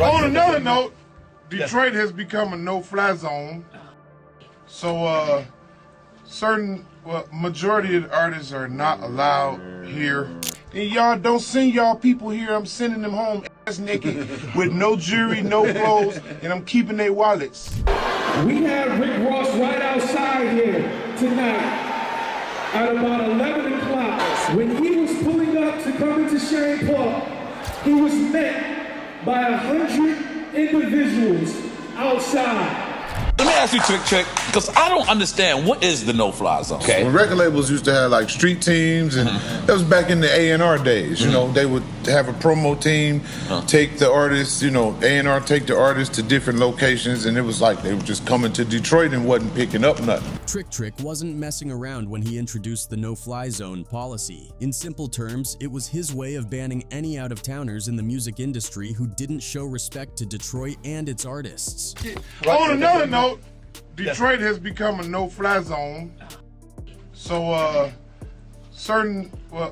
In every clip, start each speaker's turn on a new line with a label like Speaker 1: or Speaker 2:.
Speaker 1: On another note, Detroit has become a no-fly zone. So majority of the artists are not allowed here. And y'all don't send y'all people here. I'm sending them home ass naked with no jewelry, no clothes, and I'm keeping their wallets.
Speaker 2: We had Rick Ross right outside here tonight at about 11 o'clock. When he was pulling up to come into Sherry Park, he was met by 100 individuals outside.
Speaker 3: Let me ask you, Trick, because I don't understand, what is the no-fly zone?
Speaker 4: Okay. When record labels used to have like street teams, and that was back in the A&R days, you know, they would have a promo team, take the artists, you know, A&R take the artists to different locations, and it was like they were just coming to Detroit and wasn't picking up nothing.
Speaker 5: Trick wasn't messing around when he introduced the no-fly zone policy. In simple terms, it was his way of banning any out-of-towners in the music industry who didn't show respect to Detroit and its artists.
Speaker 1: On another note, Detroit has become a no-fly zone. So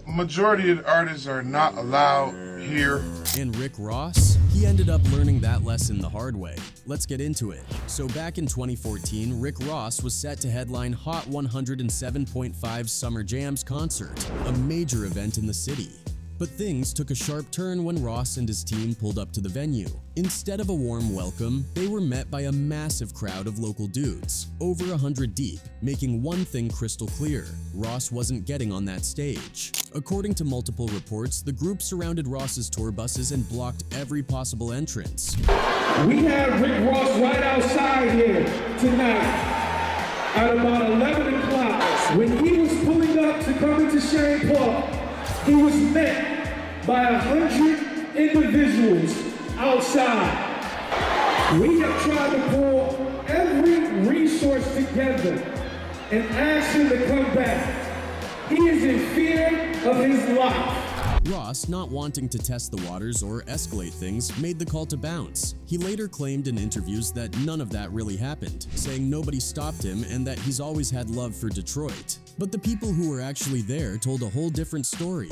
Speaker 1: majority of the artists are not allowed here.
Speaker 5: And Rick Ross? He ended up learning that lesson the hard way. Let's get into it. So back in 2014, Rick Ross was set to headline Hot 107.5 Summer Jams concert, a major event in the city. But things took a sharp turn when Ross and his team pulled up to the venue. Instead of a warm welcome, they were met by a massive crowd of local dudes, over 100 deep, making one thing crystal clear: Ross wasn't getting on that stage. According to multiple reports, the group surrounded Ross's tour buses and blocked every possible entrance.
Speaker 2: We had Rick Ross right outside here tonight at about 11 o'clock. When he was pulling up to come into Sherry Park, he was met by 100 individuals outside. We have tried to pull every resource together and ask him to come back. He is in fear of his life.
Speaker 5: Ross, not wanting to test the waters or escalate things, made the call to bounce. He later claimed in interviews that none of that really happened, saying nobody stopped him and that he's always had love for Detroit. But the people who were actually there told a whole different story.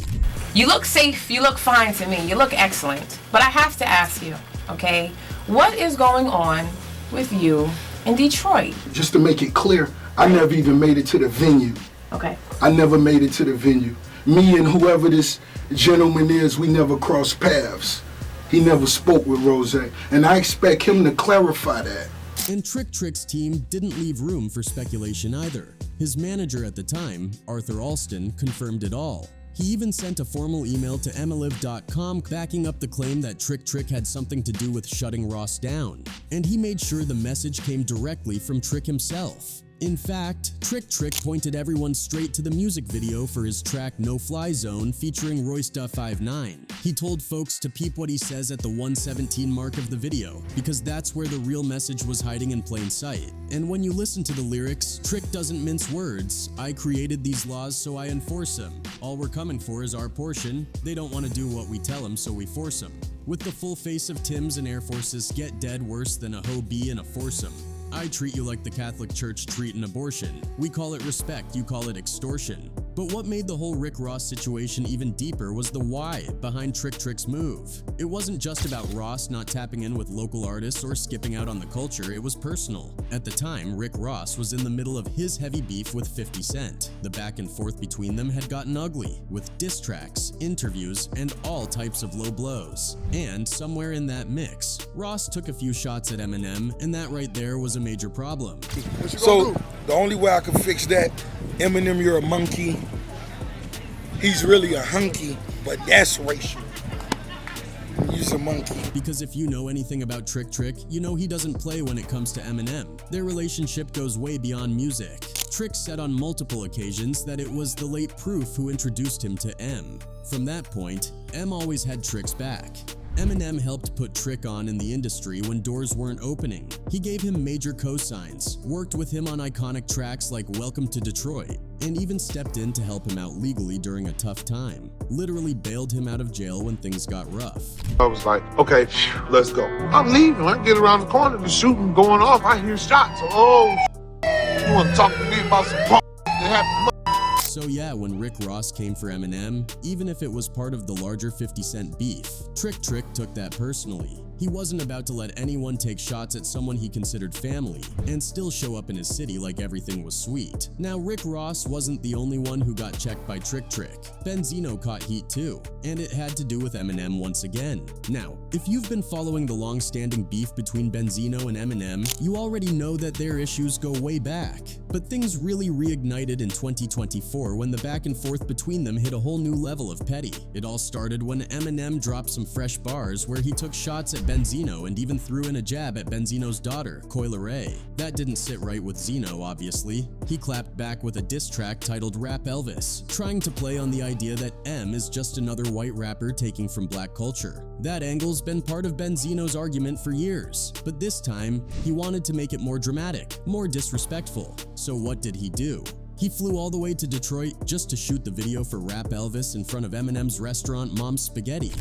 Speaker 6: You look safe, you look fine to me, you look excellent. But I have to ask you, okay, what is going on with you in Detroit?
Speaker 7: Just to make it clear, I never even made it to the venue.
Speaker 6: Okay.
Speaker 7: I never made it to the venue. Me and whoever this gentleman is, we never crossed paths. He never spoke with Rose, and I expect him to clarify that.
Speaker 5: And Trick's team didn't leave room for speculation either. His manager at the time, Arthur Alston, confirmed it all. He even sent a formal email to MLive.com backing up the claim that Trick had something to do with shutting Ross down. And he made sure the message came directly from Trick himself. In fact, Trick pointed everyone straight to the music video for his track No Fly Zone featuring Royce da 5'9". He told folks to peep what he says at the 117 mark of the video, because that's where the real message was hiding in plain sight. And when you listen to the lyrics, Trick doesn't mince words. I created these laws so I enforce them. All we're coming for is our portion. They don't want to do what we tell them, so we force them. With the full face of Timbs and Air Forces, get dead worse than a hoe bee and a foursome. I treat you like the Catholic Church treat an abortion. We call it respect, you call it extortion. But what made the whole Rick Ross situation even deeper was the why behind Trick's move. It wasn't just about Ross not tapping in with local artists or skipping out on the culture, it was personal. At the time, Rick Ross was in the middle of his heavy beef with 50 Cent. The back and forth between them had gotten ugly, with diss tracks, interviews, and all types of low blows. And somewhere in that mix, Ross took a few shots at Eminem, and that right there was a major problem.
Speaker 8: So the only way I can fix that, Eminem, you're a monkey. He's really a hunky, but that's racial. He's a monkey.
Speaker 5: Because if you know anything about Trick, you know he doesn't play when it comes to Eminem. Their relationship goes way beyond music. Trick said on multiple occasions that it was the late Proof who introduced him to M. From that point, M always had Trick's back. Eminem helped put Trick on in the industry when doors weren't opening. He gave him major cosigns, worked with him on iconic tracks like Welcome to Detroit, and even stepped in to help him out legally during a tough time. Literally bailed him out of jail when things got rough.
Speaker 1: I was like, okay, let's go. I'm leaving. I get around the corner, the shooting going off. I hear shots. Oh, you want to talk to me about some punk that happened?
Speaker 5: So yeah, when Rick Ross came for Eminem, even if it was part of the larger 50 Cent beef, Trick took that personally. He wasn't about to let anyone take shots at someone he considered family and still show up in his city like everything was sweet. Now, Rick Ross wasn't the only one who got checked by Trick Trick. Benzino caught heat too, and it had to do with Eminem once again. Now, if you've been following the long-standing beef between Benzino and Eminem, you already know that their issues go way back. But things really reignited in 2024 when the back and forth between them hit a whole new level of petty. It all started when Eminem dropped some fresh bars where he took shots at Benzino and even threw in a jab at Benzino's daughter, Coi Leray. That didn't sit right with Zeno, obviously. He clapped back with a diss track titled Rap Elvis, trying to play on the idea that M is just another white rapper taking from black culture. That angle's been part of Benzino's argument for years, but this time, he wanted to make it more dramatic, more disrespectful. So what did he do? He flew all the way to Detroit just to shoot the video for Rap Elvis in front of Eminem's restaurant Mom's Spaghetti.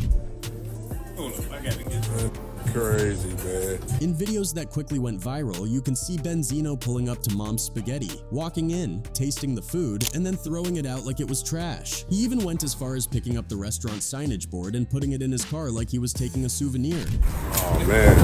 Speaker 1: Hold up, I gotta get that.
Speaker 4: Crazy, man.
Speaker 5: In videos that quickly went viral, you can see Benzino pulling up to Mom's Spaghetti, walking in, tasting the food, and then throwing it out like it was trash. He even went as far as picking up the restaurant signage board and putting it in his car like he was taking a souvenir.
Speaker 4: Oh, man.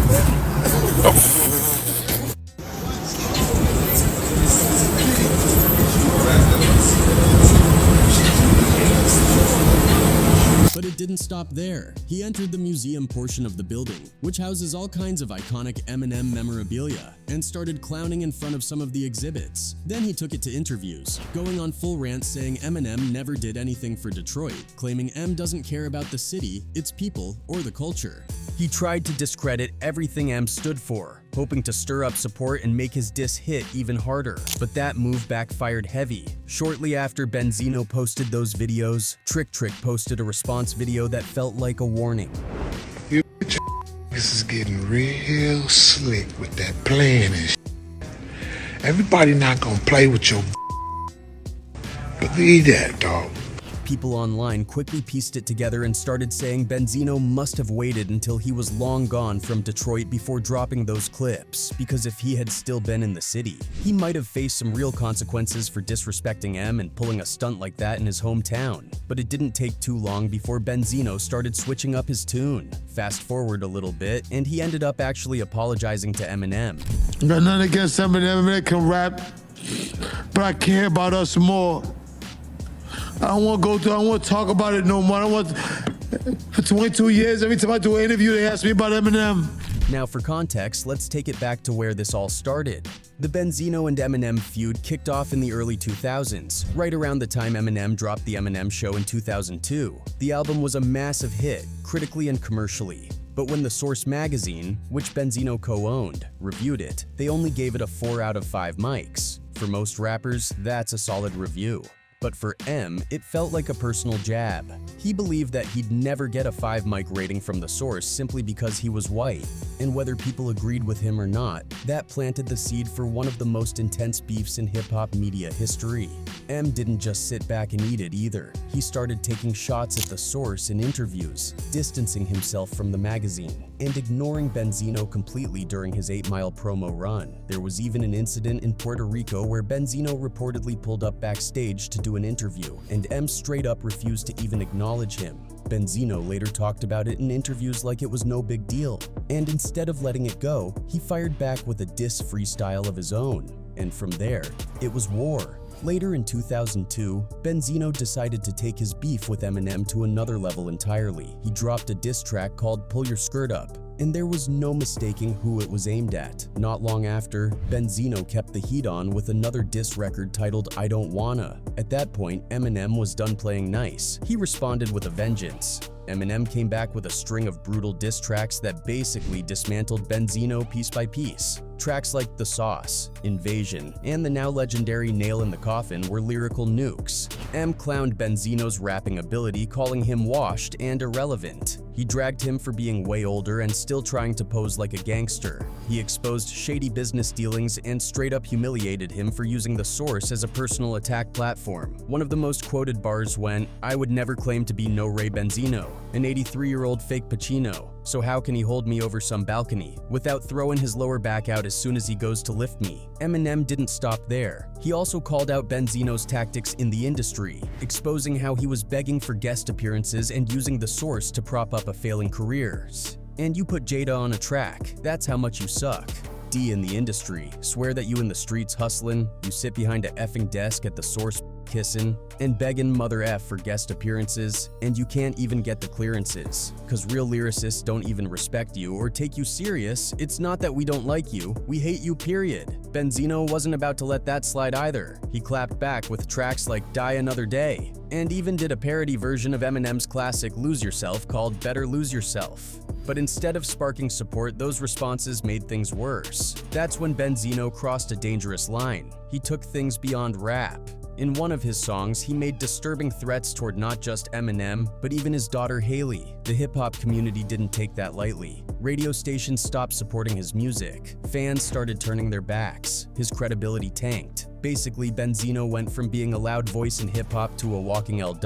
Speaker 5: But it didn't stop there. He entered the museum portion of the building, which houses all kinds of iconic Eminem memorabilia, and started clowning in front of some of the exhibits. Then he took it to interviews, going on full rants saying Eminem never did anything for Detroit, claiming M doesn't care about the city, its people, or the culture. He tried to discredit everything M stood for, hoping to stir up support and make his diss hit even harder. But that move backfired heavy. Shortly after Benzino posted those videos, Trick Trick posted a response video that felt like a warning.
Speaker 9: You this is getting real slick with that playing and shit. Everybody not gonna play with your believe that, dog.
Speaker 5: People online quickly pieced it together and started saying Benzino must have waited until he was long gone from Detroit before dropping those clips, because if he had still been in the city, he might have faced some real consequences for disrespecting M and pulling a stunt like that in his hometown. But it didn't take too long before Benzino started switching up his tune. Fast forward a little bit, and he ended up actually apologizing to Eminem.
Speaker 9: Got nothing against Eminem, Eminem can rap, but I care about us more. I don't want to talk about it no more. For 22 years, every time I do an interview, they ask me about Eminem.
Speaker 5: Now for context, let's take it back to where this all started. The Benzino and Eminem feud kicked off in the early 2000s, right around the time Eminem dropped The Eminem Show in 2002. The album was a massive hit, critically and commercially. But when the Source magazine, which Benzino co-owned, reviewed it, they only gave it a 4 out of 5 mics. For most rappers, that's a solid review. But for M, it felt like a personal jab. He believed that he'd never get a 5 mic rating from the Source simply because he was white. And whether people agreed with him or not, that planted the seed for one of the most intense beefs in hip-hop media history. M didn't just sit back and eat it either. He started taking shots at the Source in interviews, distancing himself from the magazine, and ignoring Benzino completely during his 8-mile promo run. There was even an incident in Puerto Rico where Benzino reportedly pulled up backstage to do an interview, and M straight up refused to even acknowledge him. Benzino later talked about it in interviews like it was no big deal, and instead of letting it go, he fired back with a diss freestyle of his own. And from there, it was war. Later in 2002, Benzino decided to take his beef with Eminem to another level entirely. He dropped a diss track called Pull Your Skirt Up, and there was no mistaking who it was aimed at. Not long after, Benzino kept the heat on with another diss record titled I Don't Wanna. At that point, Eminem was done playing nice. He responded with a vengeance. Eminem came back with a string of brutal diss tracks that basically dismantled Benzino piece by piece. Tracks like The Sauce, Invasion, and the now legendary Nail in the Coffin were lyrical nukes. M clowned Benzino's rapping ability, calling him washed and irrelevant. He dragged him for being way older and still trying to pose like a gangster. He exposed shady business dealings and straight up humiliated him for using the Source as a personal attack platform. One of the most quoted bars went, "I would never claim to be no Ray Benzino, an 83-year-old fake Pacino. So how can he hold me over some balcony without throwing his lower back out as soon as he goes to lift me?" Eminem didn't stop there. He also called out Benzino's tactics in the industry, exposing how he was begging for guest appearances and using the Source to prop up a failing career. And you put Jada on a track, that's how much you suck. D in the industry, swear that you in the streets hustling, you sit behind a effing desk at the source kissing, and begging Mother F for guest appearances, and you can't even get the clearances. Cause real lyricists don't even respect you or take you serious. It's not that we don't like you, we hate you, period. Benzino wasn't about to let that slide either. He clapped back with tracks like Die Another Day, and even did a parody version of Eminem's classic Lose Yourself called Better Lose Yourself. But instead of sparking support, those responses made things worse. That's when Benzino crossed a dangerous line. He took things beyond rap. In one of his songs, he made disturbing threats toward not just Eminem, but even his daughter Haley. The hip-hop community didn't take that lightly. Radio stations stopped supporting his music. Fans started turning their backs. His credibility tanked. Basically, Benzino went from being a loud voice in hip-hop to a walking L.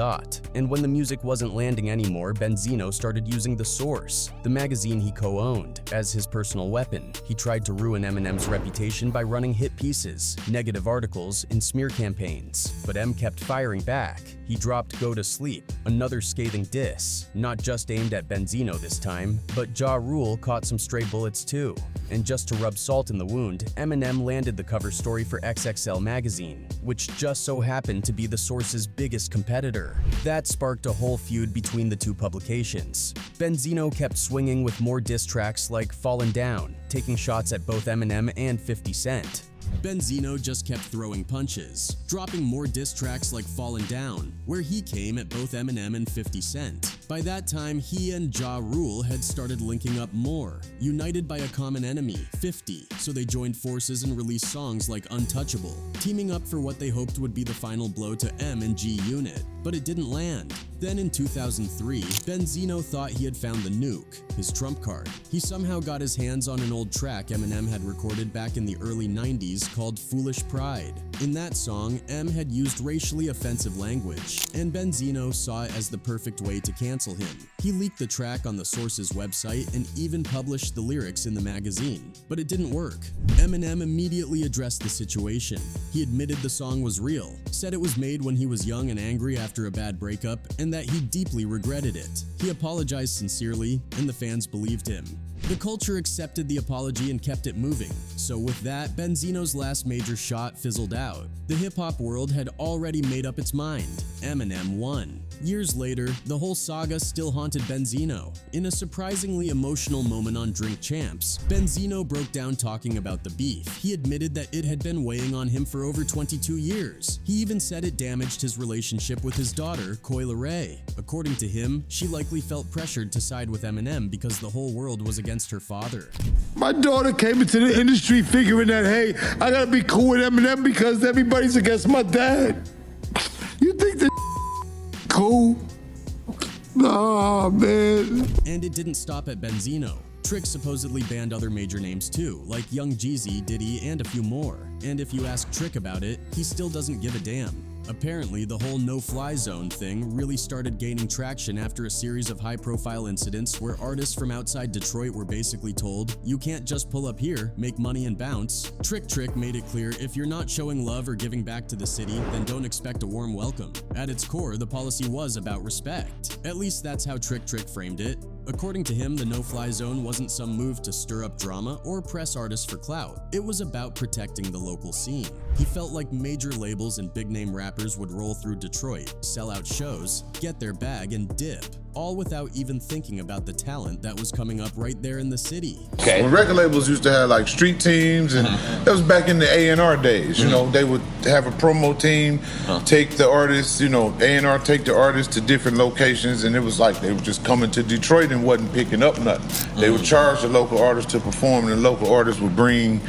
Speaker 5: And when the music wasn't landing anymore, Benzino started using The Source, the magazine he co-owned, as his personal weapon. He tried to ruin Eminem's reputation by running hit pieces, negative articles, and smear campaigns. But M kept firing back. He dropped Go to Sleep, another scathing diss, not just aimed at Benzino this time, but Ja Rule caught some stray bullets too. And just to rub salt in the wound, Eminem landed the cover story for XXL magazine, which just so happened to be The Source's biggest competitor. That sparked a whole feud between the two publications. Benzino kept swinging with more diss tracks like Fallin' Down, taking shots at both Eminem and 50 Cent. Benzino just kept throwing punches, dropping more diss tracks like Fallin' Down, where he came at both Eminem and 50 Cent. By that time, he and Ja Rule had started linking up more, united by a common enemy, 50, so they joined forces and released songs like Untouchable, teaming up for what they hoped would be the final blow to M and G Unit, but it didn't land. Then in 2003, Benzino thought he had found the nuke, his trump card. He somehow got his hands on an old track Eminem had recorded back in the early 90s called Foolish Pride. In that song, M had used racially offensive language, and Benzino saw it as the perfect way to cancel him. He leaked the track on The Source's website and even published the lyrics in the magazine. But it didn't work. Eminem immediately addressed the situation. He admitted the song was real, said it was made when he was young and angry after a bad breakup, and that he deeply regretted it. He apologized sincerely, and the fans believed him. The culture accepted the apology and kept it moving. So with that, Benzino's last major shot fizzled out. The hip-hop world had already made up its mind. Eminem won. Years later, the whole saga still haunted Benzino. In a surprisingly emotional moment on Drink Champs, Benzino broke down talking about the beef. He admitted that it had been weighing on him for over 22 years. He even said it damaged his relationship with his daughter, Coi Leray. According to him, she likely felt pressured to side with Eminem because the whole world was against her father.
Speaker 9: My daughter came into the industry figuring that, hey, I gotta be cool with Eminem because everybody's against my dad. You think that cool? Nah, man.
Speaker 5: And it didn't stop at Benzino. Trick supposedly banned other major names too, like Young Jeezy, Diddy, and a few more. And if you ask Trick about it, he still doesn't give a damn. Apparently, the whole no-fly zone thing really started gaining traction after a series of high-profile incidents where artists from outside Detroit were basically told, you can't just pull up here, make money and bounce. Trick made it clear if you're not showing love or giving back to the city, then don't expect a warm welcome. At its core, the policy was about respect. At least that's how Trick framed it. According to him, the no-fly zone wasn't some move to stir up drama or press artists for clout. It was about protecting the local scene. He felt like major labels and big-name rappers would roll through Detroit, sell out shows, get their bag, and dip, all without even thinking about the talent that was coming up right there in the city.
Speaker 4: Okay. When record labels used to have like street teams, and that was back in the A&R days, you know, they would have a promo team, take the artists, you know, A&R take the artists to different locations, and it was like they were just coming to Detroit and wasn't picking up nothing. They would charge the local artists to perform, and the local artists would bring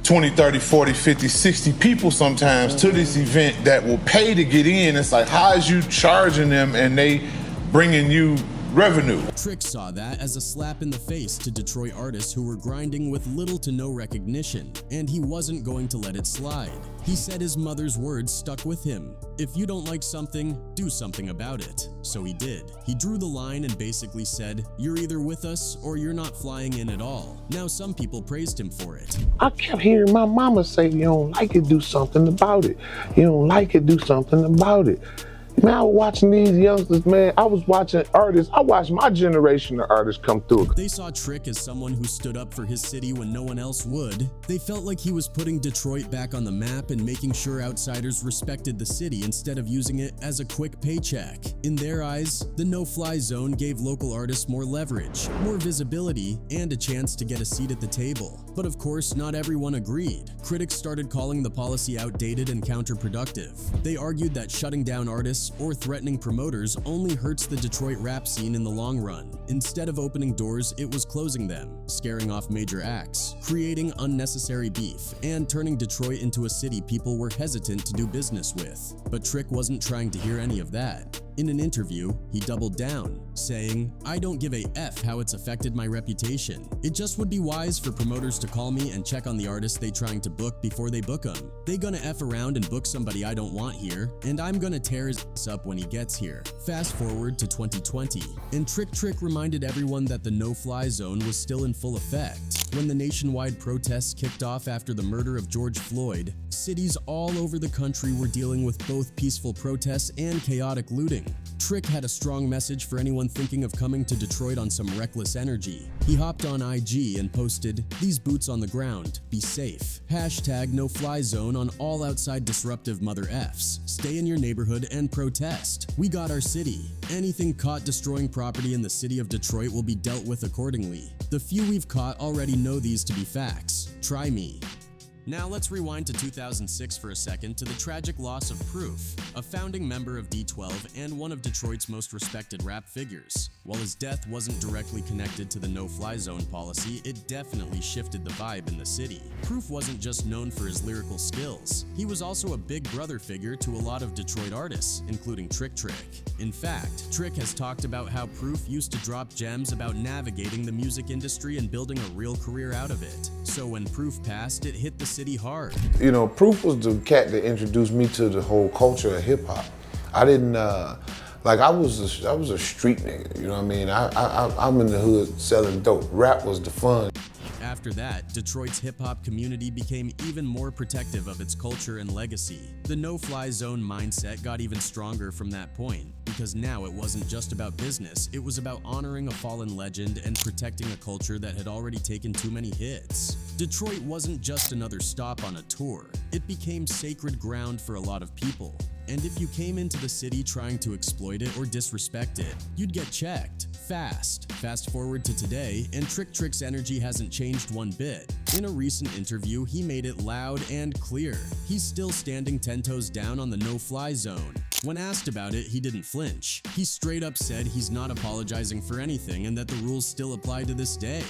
Speaker 4: 20, 30, 40, 50, 60 people sometimes to this event that will pay to get in. It's like, how is you charging them and they bringing you revenue?
Speaker 5: Trick saw that as a slap in the face to Detroit artists who were grinding with little to no recognition, and he wasn't going to let it slide. He said his mother's words stuck with him. If you don't like something, do something about it. So he did. He drew the line and basically said, you're either with us or you're not flying in at all. Now some people praised him for it.
Speaker 10: I kept hearing my mama say, you don't like it, do something about it. You don't like it, do something about it.
Speaker 1: Man, I was watching these youngsters, man. I was watching artists. I watched my generation of artists come through.
Speaker 5: They saw Trick as someone who stood up for his city when no one else would. They felt like he was putting Detroit back on the map and making sure outsiders respected the city instead of using it as a quick paycheck. In their eyes, the no-fly zone gave local artists more leverage, more visibility, and a chance to get a seat at the table. But of course, not everyone agreed. Critics started calling the policy outdated and counterproductive. They argued that shutting down artists or threatening promoters only hurts the Detroit rap scene in the long run. Instead of opening doors, it was closing them, scaring off major acts, creating unnecessary beef, and turning Detroit into a city people were hesitant to do business with. But Trick wasn't trying to hear any of that. In an interview, he doubled down, saying, "I don't give a F how it's affected my reputation. It just would be wise for promoters to call me and check on the artist they trying to book before they book them. They gonna F around and book somebody I don't want here, and I'm gonna tear his ass up when he gets here." Fast forward to 2020, and Trick reminded everyone that the no-fly zone was still in full effect. When the nationwide protests kicked off after the murder of George Floyd, cities all over the country were dealing with both peaceful protests and chaotic looting. Trick had a strong message for anyone thinking of coming to Detroit on some reckless energy. He hopped on IG and posted, "These boots on the ground, be safe. Hashtag no fly zone on all outside disruptive mother Fs. Stay in your neighborhood and protest. We got our city. Anything caught destroying property in the city of Detroit will be dealt with accordingly. The few we've caught already know these to be facts. Try me." Now let's rewind to 2006 for a second to the tragic loss of Proof, a founding member of D12 and one of Detroit's most respected rap figures. While his death wasn't directly connected to the no-fly zone policy, it definitely shifted the vibe in the city. Proof wasn't just known for his lyrical skills. He was also a big brother figure to a lot of Detroit artists, including Trick. In fact, Trick has talked about how Proof used to drop gems about navigating the music industry and building a real career out of it. So when Proof passed, it hit the city hard.
Speaker 1: You know, Proof was the cat that introduced me to the whole culture of hip hop. I didn't, I was a street nigga, you know what I mean? I'm in the hood selling dope. Rap was the fun.
Speaker 5: After that, Detroit's hip-hop community became even more protective of its culture and legacy. The no-fly zone mindset got even stronger from that point, because now it wasn't just about business, it was about honoring a fallen legend and protecting a culture that had already taken too many hits. Detroit wasn't just another stop on a tour, it became sacred ground for a lot of people. And if you came into the city trying to exploit it or disrespect it, you'd get checked. Fast. Fast forward to today, and Trick's energy hasn't changed one bit. In a recent interview, he made it loud and clear. He's still standing 10 toes down on the no-fly zone. When asked about it, he didn't flinch. He straight up said he's not apologizing for anything and that the rules still apply to this day.